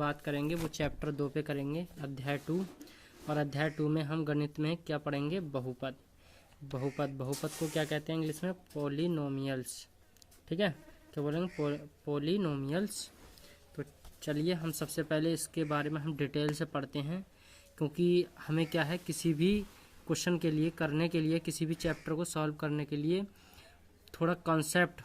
बात करेंगे वो चैप्टर 2 पे करेंगे, अध्याय 2। और अध्याय 2 में हम गणित में क्या पढ़ेंगे, बहुपद। बहुपद को क्या कहते हैं इंग्लिश में, पॉलिनोमियल्स। ठीक है, क्या बोलेंगे, पॉलिनोमियल्स। तो चलिए हम सबसे पहले इसके बारे में हम डिटेल से पढ़ते हैं, क्योंकि हमें क्या है, किसी भी क्वेश्चन के लिए करने के लिए, किसी भी चैप्टर को सॉल्व करने के लिए थोड़ा कॉन्सेप्ट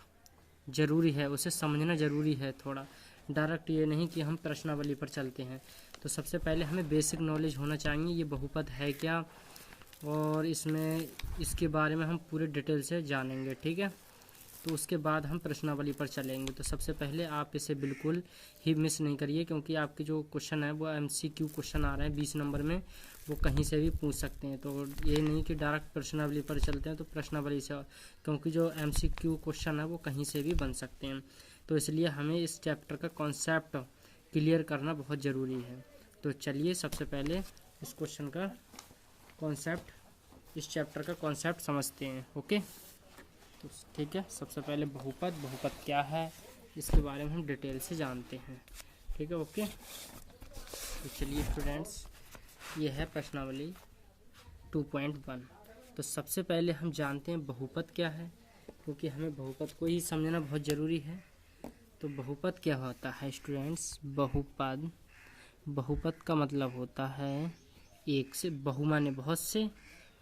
ज़रूरी है, उसे समझना ज़रूरी है। थोड़ा डायरेक्ट ये नहीं कि हम प्रश्नावली पर चलते हैं। तो सबसे पहले हमें बेसिक नॉलेज होना चाहिए, ये बहुपद है क्या, और इसके बारे में हम पूरे डिटेल से जानेंगे। ठीक है, तो उसके बाद हम प्रश्नावली पर चलेंगे। तो सबसे पहले आप इसे बिल्कुल ही मिस नहीं करिए, क्योंकि आपके जो क्वेश्चन है वो MCQ क्वेश्चन आ रहे हैं 20 नंबर में, वो कहीं से भी पूछ सकते हैं। तो ये नहीं कि डायरेक्ट प्रश्नावली पर चलते हैं तो प्रश्नावली से, क्योंकि जो MCQ क्वेश्चन है वो कहीं से भी बन सकते हैं। तो इसलिए हमें इस चैप्टर का कॉन्सेप्ट क्लियर करना बहुत ज़रूरी है। तो चलिए सबसे पहले इस क्वेश्चन का कॉन्सेप्ट, इस चैप्टर का कॉन्सेप्ट समझते हैं। ओके, तो ठीक है, सबसे पहले बहुपद क्या है इसके बारे में हम डिटेल से जानते हैं। ठीक है, ओके। तो चलिए स्टूडेंट्स, ये है प्रश्नावली 2.1। तो सबसे पहले हम जानते हैं बहुपद क्या है, क्योंकि हमें बहुपद को ही समझना बहुत ज़रूरी है। तो बहुपद क्या होता है स्टूडेंट्स, बहुपद का मतलब होता है एक से, बहु माने बहुत से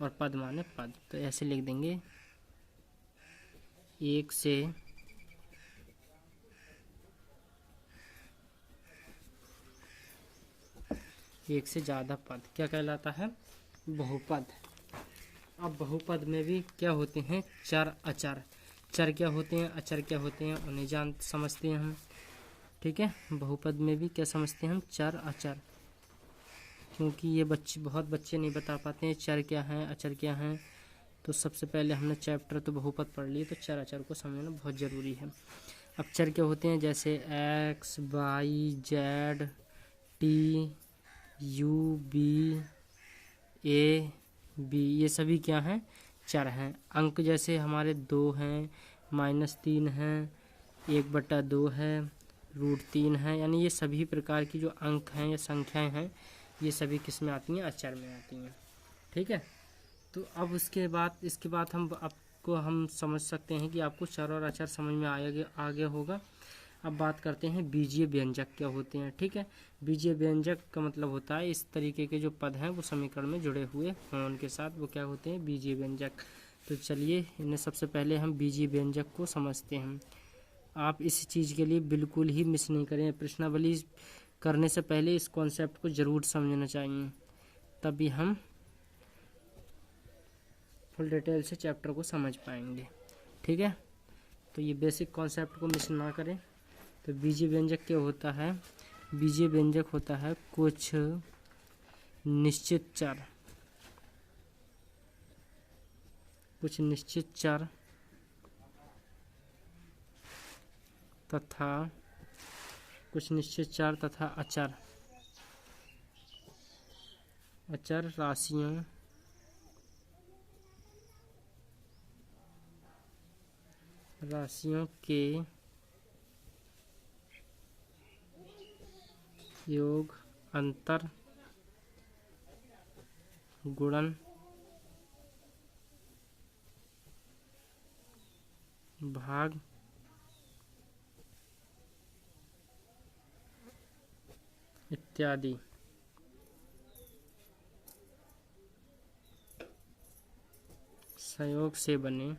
और पद माने पद। तो ऐसे लिख देंगे, एक से ज़्यादा पद क्या कहलाता है, बहुपद। अब बहुपद में भी क्या होते हैं, चर अचर। चर क्या होते हैं, अचर क्या होते हैं, उन्हें समझते हैं हम। ठीक है, बहुपद में भी क्या समझते हैं हम, चर अचर, क्योंकि ये बहुत बच्चे नहीं बता पाते हैं चर क्या हैं, अचर क्या हैं। तो सबसे पहले हमने चैप्टर तो बहुपद पढ़ लिए, तो चर अचर को समझना बहुत ज़रूरी है। अब चर क्या होते हैं, जैसे X, Y, Z, T, U, B, A, B, ये सभी क्या हैं, चर हैं। अंक जैसे हमारे 2 हैं, -3 हैं, 1/2 है, √3 है, यानी ये सभी प्रकार की जो अंक हैं या संख्याएं हैं, ये सभी किस में आती हैं, अचर में आती हैं। ठीक है, तो अब इसके बाद हम समझ सकते हैं कि आपको चर और अचर समझ में आ गया होगा। अब बात करते हैं बीजीय व्यंजक क्या होते हैं। ठीक है, बीजीय व्यंजक का मतलब होता है इस तरीके के जो पद हैं वो समीकरण में जुड़े हुए हों उनके साथ, वो क्या होते हैं, बीजीय व्यंजक। तो चलिए इन्हें सबसे पहले हम बीजीय व्यंजक को समझते हैं। आप इस चीज़ के लिए बिल्कुल ही मिस नहीं करें, प्रश्नावली करने से पहले इस कॉन्सेप्ट को ज़रूर समझना चाहिए, तभी हम फुल डिटेल से चैप्टर को समझ पाएंगे। ठीक है, तो ये बेसिक कॉन्सेप्ट को मिस ना करें। तो बीजीय व्यंजक क्या होता है, बीजीय व्यंजक होता है कुछ निश्चित चर तथा अचर राशियों के योग, अंतर, गुणन, भाग इत्यादि संयोग से बने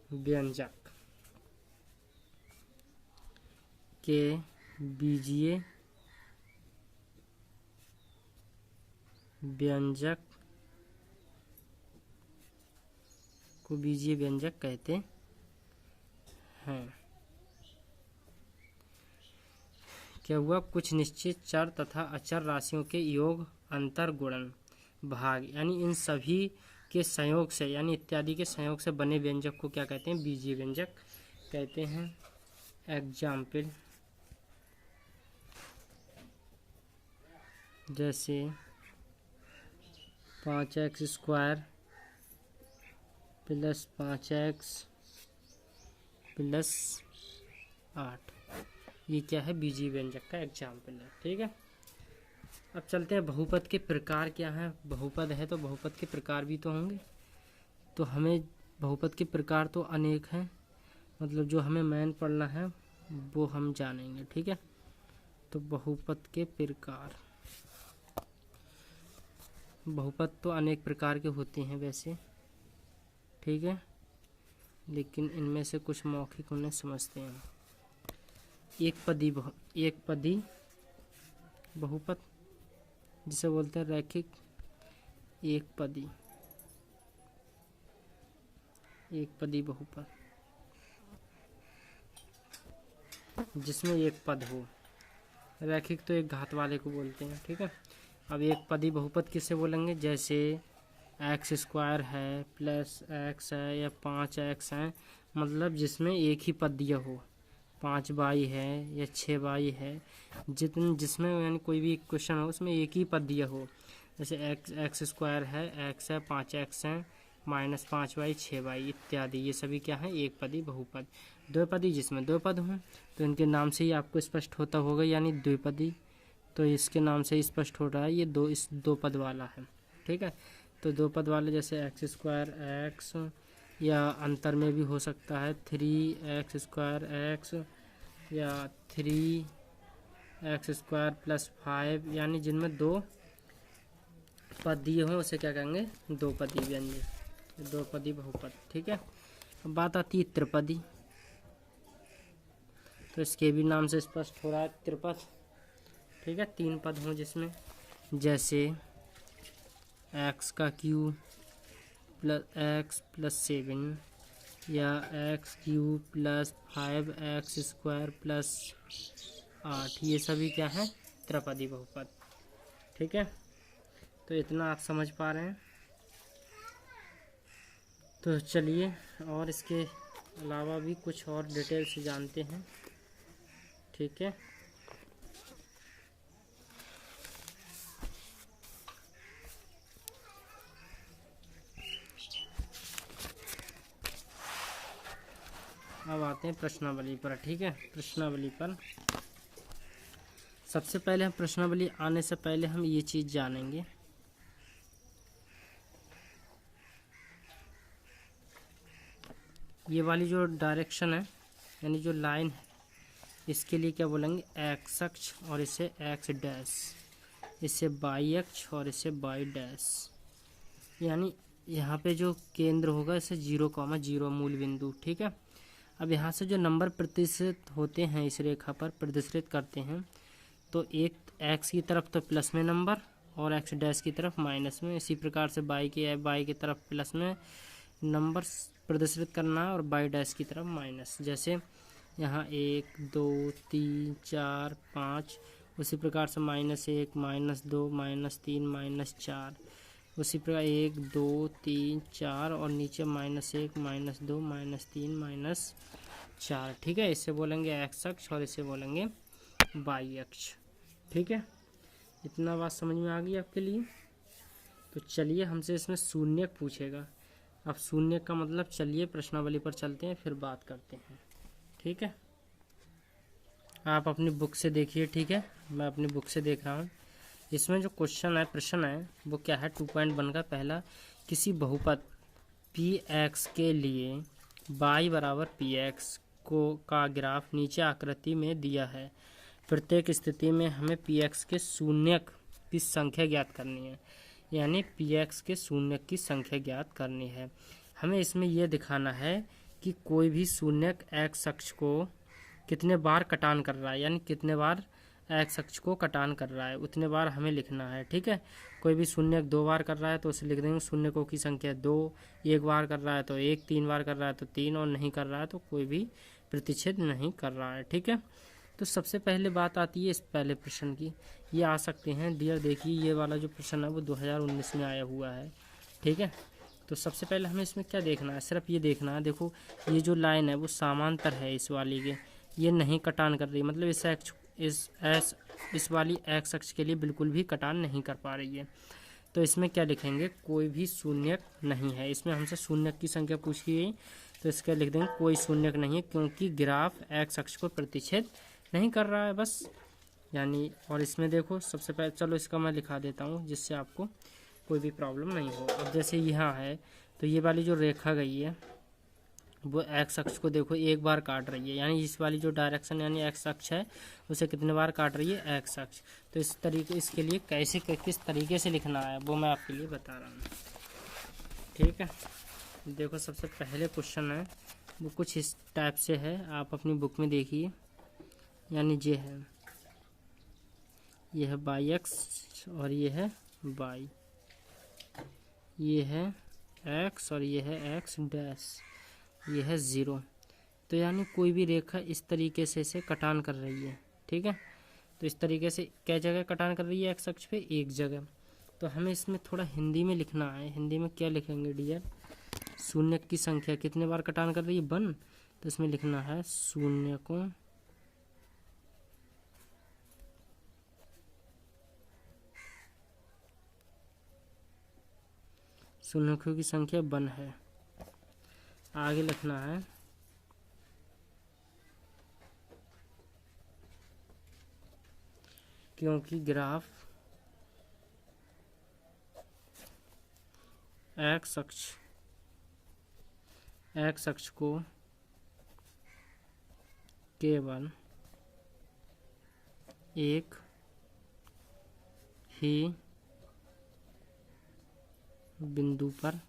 व्यंजक के बीजीय व्यंजक को बीजीय व्यंजक कहते हैं। क्या हुआ, कुछ निश्चित चर तथा अचर राशियों के योग, अंतर, गुणन, भाग, यानी इन सभी के संयोग से, यानी इत्यादि के संयोग से बने व्यंजक को क्या कहते हैं, बीजीय व्यंजक कहते हैं। एग्जाम्पल जैसे 5x² + 5x प्लस 8। ये क्या है, बीजीय व्यंजक का एग्जाम्पल है। ठीक है, अब चलते हैं बहुपद के प्रकार क्या हैं। बहुपद है तो बहुपद के प्रकार भी तो होंगे, तो हमें बहुपद के प्रकार तो अनेक हैं, मतलब जो हमें मेन पढ़ना है वो हम जानेंगे। ठीक है, तो बहुपद के प्रकार, बहुपद तो अनेक प्रकार के होते हैं वैसे। ठीक है, लेकिन इनमें से कुछ मौखिक उन्हें समझते हैं। एक पदी बहुपद जिसे बोलते हैं रैखिक एक पदी बहुपद, जिसमें एक पद हो। रैखिक तो एक घात वाले को बोलते हैं। ठीक है, अब एक पदी बहुपद किसे बोलेंगे, जैसे एक्स स्क्वायर है प्लस एक्स है या 5x है, मतलब जिसमें एक ही पद हो, 5y है या 6y है, जिसमें यानी कोई भी क्वेश्चन हो उसमें एक ही पद हो। जैसे एक्स स्क्वायर है, x है, 5x है, -5y 6y इत्यादि, ये सभी क्या है, एक पदी बहुपद। द्विपदी जिसमें दो पद हों, तो इनके नाम से ही आपको स्पष्ट होता होगा, यानी द्विपदी, तो इसके नाम से ही स्पष्ट हो रहा है ये दो पद वाला है। ठीक है, तो दो पद वाले जैसे एक्स स्क्वायर एक्स, या अंतर में भी हो सकता है 3x स्क्वायर एक्स या 3x स्क्वायर प्लस 5, यानी जिनमें दो पद दिए हों उसे क्या कहेंगे, दो पदी व्यंजक, दो पदी बहुपद। ठीक है, अब बात आती है त्रिपदी, तो इसके भी नाम से स्पष्ट हो रहा है त्रिपद। ठीक है, 3 पद हों जिसमें, जैसे एक्स का क्यूब प्लस एक्स प्लस 7 या x cube plus 5x square plus 8, ये सभी क्या है, त्रिपदी बहुपद। ठीक है, तो इतना आप समझ पा रहे हैं। तो चलिए और इसके अलावा भी कुछ और डिटेल से जानते हैं। ठीक है, अब आते हैं प्रश्नावली पर। ठीक है, प्रश्नावली पर सबसे पहले हम प्रश्नावली आने से पहले हम ये चीज़ जानेंगे, ये वाली जो डायरेक्शन है यानी जो लाइन है, इसके लिए क्या बोलेंगे, एक्स अक्ष, और इसे एक्स डैश, इसे वाई अक्ष और इसे वाई डैश। यानी यहाँ पे जो केंद्र होगा इसे 0,0 मूल बिंदु। ठीक है, अब यहाँ से जो नंबर प्रतिशत होते हैं इस रेखा पर प्रदर्शित करते हैं, तो एक एक्स की तरफ तो प्लस में नंबर और एक्स डैश की तरफ माइनस में, इसी प्रकार से वाई की तरफ प्लस में नंबर प्रदर्शित करना है और वाई डैश की तरफ माइनस। जैसे यहाँ 1 2 3 4 5, उसी प्रकार से -1 -2 -3 -4, उसी प्रकार 1 2 3 4 और नीचे -1 -2 -3 -4। ठीक है, इसे बोलेंगे एक्स अक्ष और इसे बोलेंगे वाई अक्ष। ठीक है, इतना बात समझ में आ गई आपके लिए। तो चलिए हमसे इसमें शून्यक पूछेगा। अब शून्यक का मतलब, चलिए प्रश्नावली पर चलते हैं फिर बात करते हैं। ठीक है, आप अपनी बुक से देखिए। ठीक है, मैं अपनी बुक से देख रहा हूँ। इसमें जो क्वेश्चन है, प्रश्न है, वो क्या है, 2.1 का पहला, किसी बहुपद px के लिए y बराबर px का ग्राफ नीचे आकृति में दिया है। प्रत्येक स्थिति में हमें px के शून्यक की संख्या ज्ञात करनी है, यानी px के शून्यक की संख्या ज्ञात करनी है। हमें इसमें यह दिखाना है कि कोई भी शून्यक x अक्ष को कितने बार कटान कर रहा है, यानी कितने बार एक्स अक्ष को कटान कर रहा है उतने बार हमें लिखना है। ठीक है, कोई भी शून्यक 2 बार कर रहा है तो उसे लिख देंगे शून्यकों की संख्या 2, 1 बार कर रहा है तो 1, 3 बार कर रहा है तो 3, और नहीं कर रहा है तो कोई भी प्रतिच्छेद नहीं कर रहा है। ठीक है, तो सबसे पहले बात आती है इस पहले प्रश्न की। ये आ सकते हैं डियर, देखिए ये वाला जो प्रश्न है वो 2019 में आया हुआ है। ठीक है, तो सबसे पहले हमें इसमें क्या देखना है, सिर्फ ये देखना है, देखो ये जो लाइन है वो समांतर है इस वाली के, ये नहीं कटान कर रही, मतलब इस वाली एक्स अक्ष के लिए बिल्कुल भी कटान नहीं कर पा रही है। तो इसमें क्या लिखेंगे, कोई भी शून्यक नहीं है। इसमें हमसे शून्यक की संख्या पूछी गई, तो इसका लिख देंगे कोई शून्यक नहीं है, क्योंकि ग्राफ एक्स अक्ष को प्रतिच्छेद नहीं कर रहा है बस, यानी। और इसमें देखो सबसे पहले, चलो इसका मैं लिखा देता हूँ जिससे आपको कोई भी प्रॉब्लम नहीं हो। अब जैसे यहाँ है तो ये वाली जो रेखा गई है वो एक्स अक्ष को देखो एक बार काट रही है, यानी इस वाली जो डायरेक्शन यानी एक्स अक्ष है उसे कितने बार काट रही है, एक्स अक्ष। तो इस तरीके, इसके लिए कैसे किस तरीके से लिखना है वो मैं आपके लिए बता रहा हूँ, ठीक है। देखो सबसे पहले क्वेश्चन है वो कुछ इस टाइप से है, आप अपनी बुक में देखिए। यानी ये है बाई एक्स और ये है बाई, ये है एक्स और ये है एक्स डैश, ये है 0। तो यानी कोई भी रेखा इस तरीके से इसे कटान कर रही है, ठीक है। तो इस तरीके से क्या जगह कटान कर रही है एक्स अक्ष पे, एक जगह। तो हमें इसमें थोड़ा हिंदी में लिखना है। हिंदी में क्या लिखेंगे डियर, शून्य की संख्या कितने बार कटान कर रही है, 1। तो इसमें लिखना है शून्यकों की संख्या 1 है। आगे लिखना है क्योंकि ग्राफ एक्स अक्ष को केवल एक ही बिंदु पर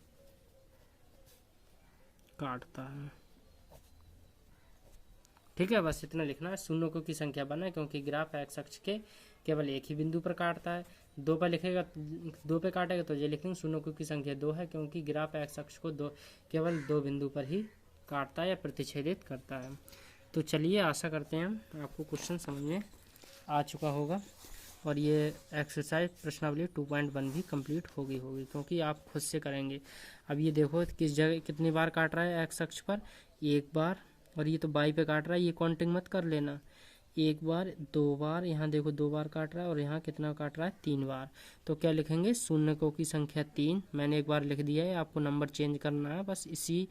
काटता है, ठीक है। बस इतना लिखना है। शून्यों की संख्या 1 है क्योंकि ग्राफ एक्स अक्ष के केवल एक ही बिंदु पर काटता है। 2 पर लिखेगा, 2 पे काटेगा तो ये लिखेंगे शून्यों की संख्या 2 है क्योंकि ग्राफ एक्स अक्ष को केवल 2 बिंदु पर ही काटता है या प्रतिच्छेदित करता है। तो चलिए आशा करते हैं आपको क्वेश्चन समझ में आ चुका होगा और ये एक्सरसाइज प्रश्नावली 2.1 भी कंप्लीट होगी क्योंकि आप खुद से करेंगे। अब ये देखो किस जगह कितनी बार काट रहा है एक्स अक्ष पर, एक बार, और ये तो बाई पे काट रहा है, ये काउंटिंग मत कर लेना। एक बार, 2 बार, यहाँ देखो 2 बार काट रहा है और यहाँ कितना काट रहा है, 3 बार। तो क्या लिखेंगे, शून्यकों की संख्या 3। मैंने एक बार लिख दिया है, आपको नंबर चेंज करना है, बस इसी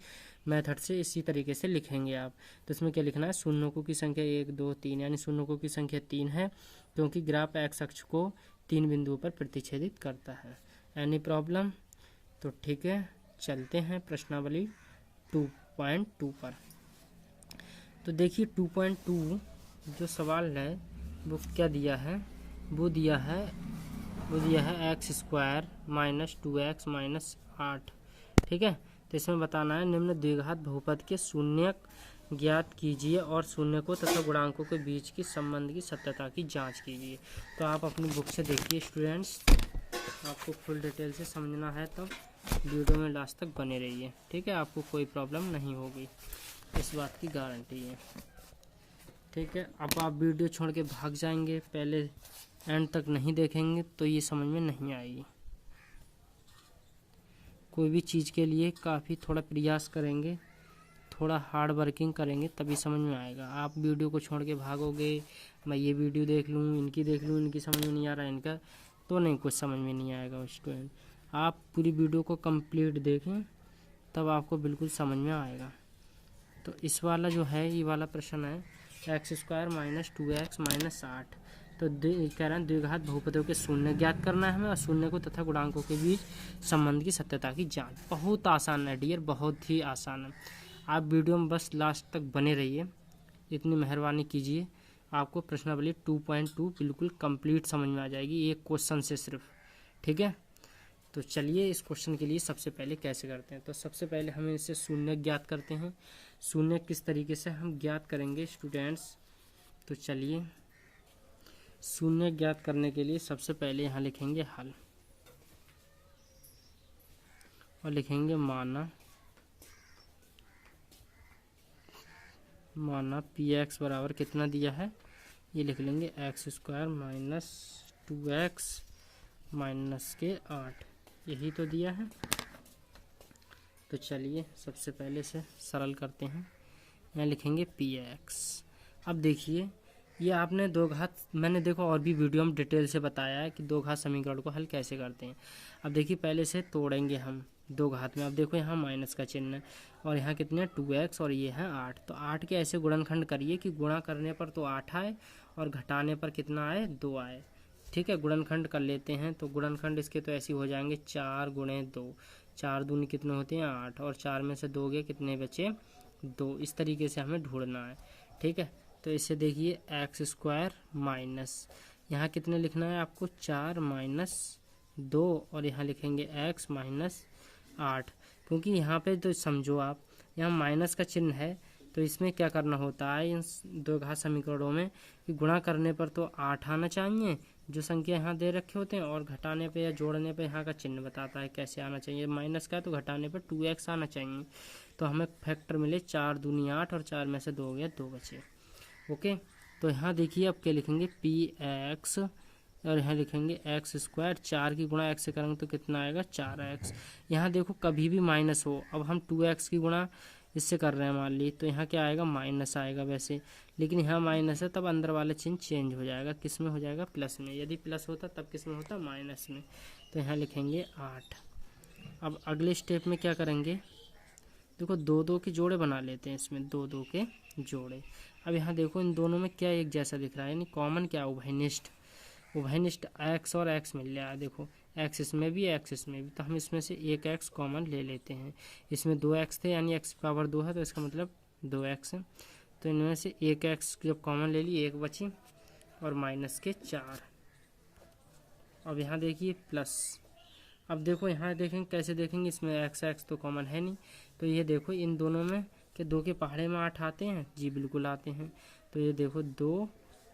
मेथड से इसी तरीके से लिखेंगे आप। तो इसमें क्या लिखना है, शून्यकों की संख्या 1 2 3, यानी शून्यकों की संख्या 3 है क्योंकि ग्राफ एक्स अक्ष को 3 बिंदुओं पर प्रतिच्छेदित करता है। Any problem? तो ठीक है, चलते हैं प्रश्नावली 2.2 पर। तो देखिए 2.2 जो सवाल है वो क्या दिया है, वो दिया है x² - 2x - 8, ठीक है। तो इसमें बताना है निम्न द्विघात बहुपद के शून्यक ज्ञात कीजिए और शून्यकों तथा गुणांकों के बीच की संबंध की सत्यता की जांच कीजिए। तो आप अपनी बुक से देखिए स्टूडेंट्स, आपको फुल डिटेल से समझना है तो वीडियो में लास्ट तक बने रहिए, ठीक है। आपको कोई प्रॉब्लम नहीं होगी, इस बात की गारंटी है, ठीक है। अब आप वीडियो छोड़ के भाग जाएंगे, पहले एंड तक नहीं देखेंगे तो ये समझ में नहीं आएगी। कोई भी चीज़ के लिए काफ़ी थोड़ा प्रयास करेंगे, थोड़ा हार्ड वर्किंग करेंगे तभी समझ में आएगा। आप वीडियो को छोड़ के भागोगे, मैं ये वीडियो देख लूँ, इनकी समझ में नहीं आ रहा है इनका, तो नहीं कुछ समझ में नहीं आएगा स्टूडेंट। आप पूरी वीडियो को कंप्लीट देखें तब आपको बिल्कुल समझ में आएगा। तो इस वाला जो है, ये वाला प्रश्न है x² - 2x - 8। तो कह रहे हैं द्विघात बहुपदों के शून्य ज्ञात करना है हमें और शून्य को तथा गुणांकों के बीच संबंध की सत्यता की जांच। बहुत आसान है डियर, बहुत ही आसान है। आप वीडियो में बस लास्ट तक बने रहिए, इतनी मेहरबानी कीजिए, आपको प्रश्नावली 2.2 बिल्कुल कंप्लीट समझ में आ जाएगी एक क्वेश्चन से सिर्फ, ठीक है। तो चलिए इस क्वेश्चन के लिए सबसे पहले कैसे करते हैं। तो सबसे पहले हम इसे शून्य ज्ञात करते हैं। शून्य किस तरीके से हम ज्ञात करेंगे स्टूडेंट्स, तो चलिए शून्य ज्ञात करने के लिए सबसे पहले यहाँ लिखेंगे हल और लिखेंगे माना px बराबर कितना दिया है, ये लिख लेंगे x² - 2x - 8, यही तो दिया है। तो चलिए सबसे पहले से सरल करते हैं, यहाँ लिखेंगे px। अब देखिए ये आपने दो घात, मैंने देखो और भी वीडियो में डिटेल से बताया है कि दो घात समीकरण को हल कैसे करते हैं। अब देखिए पहले से तोड़ेंगे हम, 2 घात में। अब देखो यहाँ माइनस का चिन्ह है और यहाँ कितने 2x और ये है 8। तो 8 के ऐसे गुणनखंड करिए कि गुणा करने पर तो 8 आए और घटाने पर कितना आए, 2 आए। ठीक है, गुणनखंड कर लेते हैं। तो गुणनखंड इसके तो ऐसे हो जाएंगे 4 गुणे 2, 4 दूनी कितने होते हैं 8, और 4 में से 2 गए कितने बचे 2। इस तरीके से हमें ढूंढना है। ठीक है, तो इसे देखिए एक्स स्क्वायर माइनस, यहाँ कितने लिखना है आपको 4 माइनस 2, और यहाँ लिखेंगे x माइनस 8। क्योंकि यहाँ पे तो समझो आप, यहाँ माइनस का चिन्ह है तो इसमें क्या करना होता है इन 2 घात समीकरणों में कि गुणा करने पर तो 8 आना चाहिए जो संख्या यहाँ दे रखे होते हैं, और घटाने पे या जोड़ने पे यहाँ का चिन्ह बताता है कैसे आना चाहिए। माइनस का तो घटाने पर 2x आना चाहिए। तो हमें फैक्टर मिले 4 दूनी 8 और 4 में से 2 गया 2 बचे। ओके, तो यहाँ देखिए अब क्या लिखेंगे px, और यहाँ लिखेंगे एक्स स्क्वायर, 4 की गुणा x से करेंगे तो कितना आएगा 4x। यहाँ देखो कभी भी माइनस हो, अब हम 2x की गुणा इससे कर रहे हैं मान ली, तो यहाँ क्या आएगा माइनस आएगा वैसे, लेकिन यहाँ माइनस है तब अंदर वाला चिन्ह चेंज हो जाएगा, किस में हो जाएगा प्लस में। यदि प्लस होता तब किस में होता माइनस में। तो यहाँ लिखेंगे 8। अब अगले स्टेप में क्या करेंगे, देखो 2 के जोड़े बना लेते हैं इसमें, 2 के जोड़े। अब यहाँ देखो इन दोनों में क्या एक जैसा दिख रहा है, यानी कॉमन क्या उभयनिष्ठ, उभयनिष्ठ x और x मिल रहा है। देखो x इसमें भी x इसमें भी, तो हम इसमें से एक x कॉमन ले लेते हैं। इसमें 2x थे यानी x पावर 2 है तो इसका मतलब 2x है। तो इनमें से एक x जब कॉमन ले ली, एक बची और माइनस के 4। अब यहाँ देखिए प्लस। अब देखो यहाँ देखेंगे कैसे देखेंगे, इसमें x तो कॉमन है नहीं, तो ये देखो इन दोनों में कि 2 के पहाड़े में 8 आते हैं, जी बिल्कुल आते हैं। तो ये देखो 2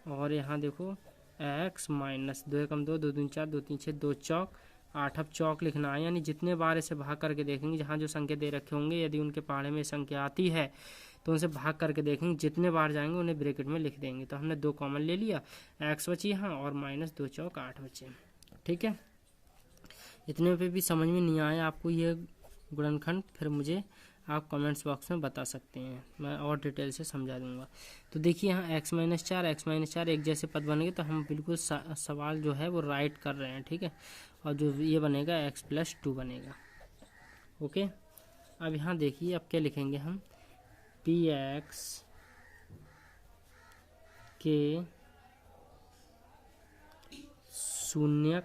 और यहाँ देखो x माइनस 2 एकम 2, 2 दूनी 4, 2 तीन 6, 2 चौक 8। अब चौक लिखना है, यानी जितने बार इसे भाग करके देखेंगे, जहाँ जो संख्या दे रखे होंगे यदि उनके पहाड़े में संख्या आती है तो उनसे भाग करके देखेंगे, जितने बार जाएंगे उन्हें ब्रैकेट में लिख देंगे। तो हमने 2 कॉमन ले लिया, x बची यहाँ और माइनस 2 चौक 8 बचे। ठीक है, इतने पे भी समझ में नहीं आया आपको ये गुणनखंड, फिर मुझे आप कमेंट्स बॉक्स में बता सकते हैं, मैं और डिटेल से समझा दूंगा। तो देखिए यहाँ x माइनस 4 एक जैसे पद बन गए, तो हम बिल्कुल सवाल जो है वो राइट कर रहे हैं। ठीक है, और जो ये बनेगा x प्लस 2 बनेगा। ओके, अब यहाँ देखिए अब क्या लिखेंगे हम, px के शून्यक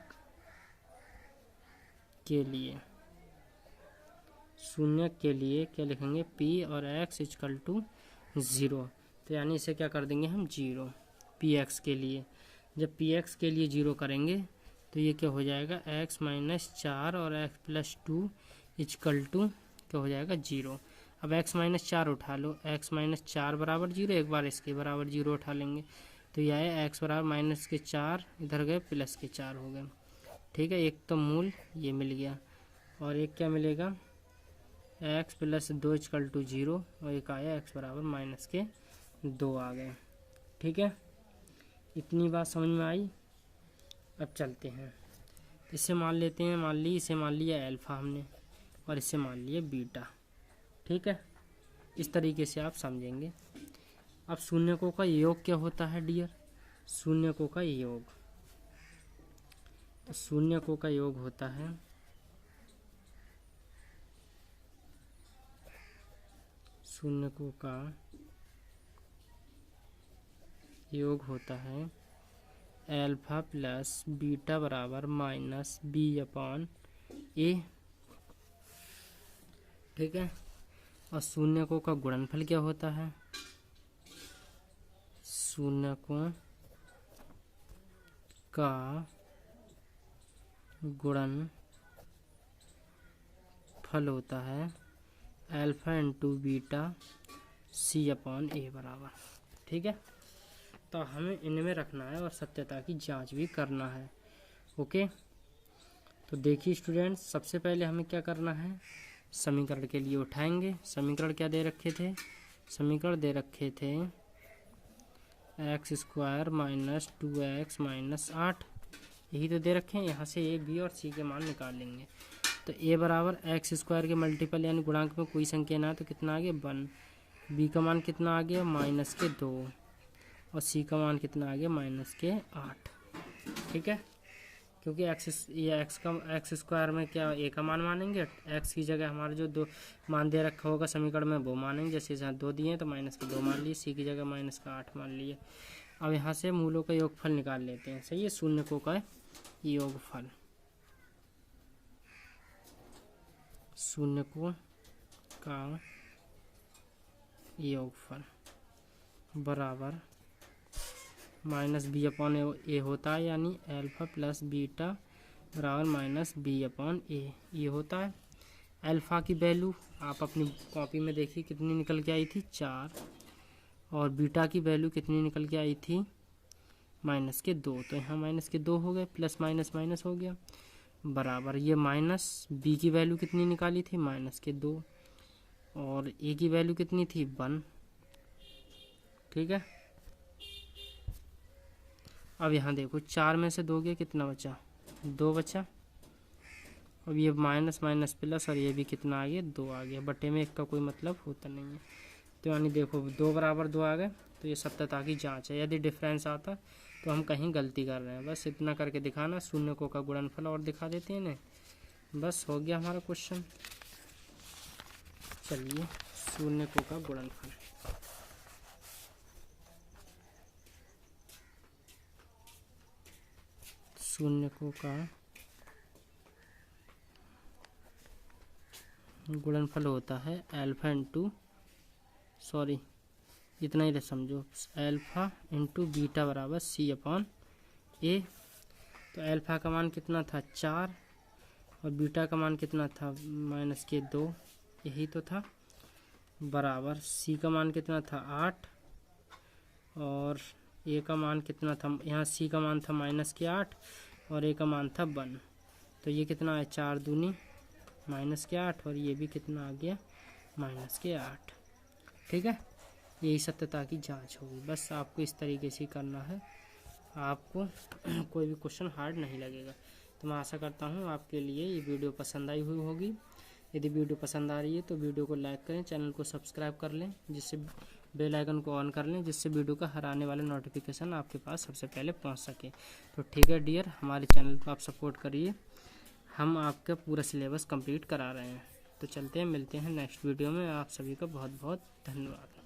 के लिए क्या लिखेंगे, p और x इक्वल टू 0। तो यानी इसे क्या कर देंगे हम 0 px के लिए। जब px के लिए 0 करेंगे तो ये क्या हो जाएगा x माइनस 4 और x प्लस 2 इक्वल टू क्या हो जाएगा 0। अब x माइनस 4 उठा लो, x माइनस 4 बराबर 0, एक बार इसके बराबर 0 उठा लेंगे तो यह है x बराबर माइनस के 4, इधर गए प्लस के 4 हो गए। ठीक है, एक तो मूल ये मिल गया और एक क्या मिलेगा x प्लस 2 इक्वल टू 0, और एक आया x बराबर माइनस के 2 आ गए। ठीक है, इतनी बात समझ में आई। अब चलते हैं, इसे मान लेते हैं, मान ली इसे मान लिया अल्फ़ा हमने और इसे मान लिया बीटा। ठीक है, इस तरीके से आप समझेंगे। अब शून्यकों का योग क्या होता है डियर, शून्यकों का योग, तो शून्यकों का योग होता है शून्यकों का योग होता है अल्फ़ा प्लस बीटा बराबर माइनस b अपॉन a। ठीक है, और शून्यकों का गुणनफल क्या होता है, शून्यकों का गुणनफल होता है alpha into beta c upon a बराबर। ठीक है, तो हमें इनमें रखना है और सत्यता की जांच भी करना है। ओके, तो देखिए स्टूडेंट्स, सबसे पहले हमें क्या करना है, समीकरण के लिए उठाएंगे। समीकरण क्या दे रखे थे, समीकरण दे रखे थे x square minus 2x minus 8, यही तो दे रखे हैं। यहाँ से a b और c के मान निकाल लेंगे। तो a बराबर एक्स स्क्वायर के मल्टीपल यानी गुणांक में कोई संख्या ना, तो कितना आ गया 1, b का मान कितना आ गया माइनस के 2 और c का मान कितना आ गया माइनस के 8। ठीक है, क्योंकि ये एक्स स्क्वायर में क्या ए का मान मानेंगे, एक्स की जगह हमारा जो दो मान दे रखा होगा समीकरण में वो मानेंगे। जैसे यहाँ 2 दिए हैं तो माइनस के 2 मान लिए, सी की जगह माइनस का 8 मान लिए। अब यहाँ से मूलों का योगफल निकाल लेते हैं। सही है, शून्यकों का योगफल, शून्यकों का योगफल बराबर माइनस बी अपॉन ए होता है, यानी अल्फा प्लस बीटा बराबर माइनस बी अपॉन ए ये होता है। अल्फा की वैल्यू आप अपनी कॉपी में देखिए कितनी निकल के आई थी 4, और बीटा की वैल्यू कितनी निकल के आई थी माइनस के 2। तो यहाँ माइनस के 2 हो गए, प्लस माइनस माइनस हो गया, बराबर ये माइनस बी की वैल्यू कितनी निकाली थी माइनस के 2, और ए की वैल्यू कितनी थी 1। ठीक है, अब यहाँ देखो 4 में से 2 गया, कितना बचा 2 बचा। अब ये माइनस माइनस प्लस, और ये भी कितना आ गया 2 आ गया, बटे में 1 का कोई मतलब होता नहीं है। तो यानी देखो 2 बराबर 2 आ गए, तो ये सत्यता की जांच है। यदि डिफरेंस आता तो हम कहीं गलती कर रहे हैं, बस इतना करके दिखाना। शून्यकों का गुणनफल और दिखा देते हैं इन्हें, बस हो गया हमारा क्वेश्चन। चलिए शून्यकों का गुणनफल, शून्यकों का गुणनफल होता है अल्फा इंटू, सॉरी इतना ही समझो, अल्फा इंटू बीटा बराबर सी अपॉन ए। तो अल्फा का मान कितना था 4, और बीटा का मान कितना था माइनस के 2, यही तो था, बराबर सी का मान कितना था 8, और ए का मान कितना था, यहाँ सी का मान था माइनस के 8 और ए का मान था 1। तो ये कितना है 4 दूनी माइनस के 8, और ये भी कितना आ गया माइनस के 8। ठीक है, यही सत्यता की जांच होगी। बस आपको इस तरीके से करना है, आपको कोई भी क्वेश्चन हार्ड नहीं लगेगा। तो मैं आशा करता हूँ आपके लिए ये वीडियो पसंद आई हुई होगी। यदि वीडियो पसंद आ रही है तो वीडियो को लाइक करें, चैनल को सब्सक्राइब कर लें, जिससे बेल आइकन को ऑन कर लें, जिससे वीडियो का हर आने वाला नोटिफिकेशन आपके पास सबसे पहले पहुंच सके। तो ठीक है डियर, हमारे चैनल को आप सपोर्ट करिए, हम आपका पूरा सिलेबस कंप्लीट करा रहे हैं। तो चलते हैं, मिलते हैं नेक्स्ट वीडियो में। आप सभी का बहुत बहुत धन्यवाद।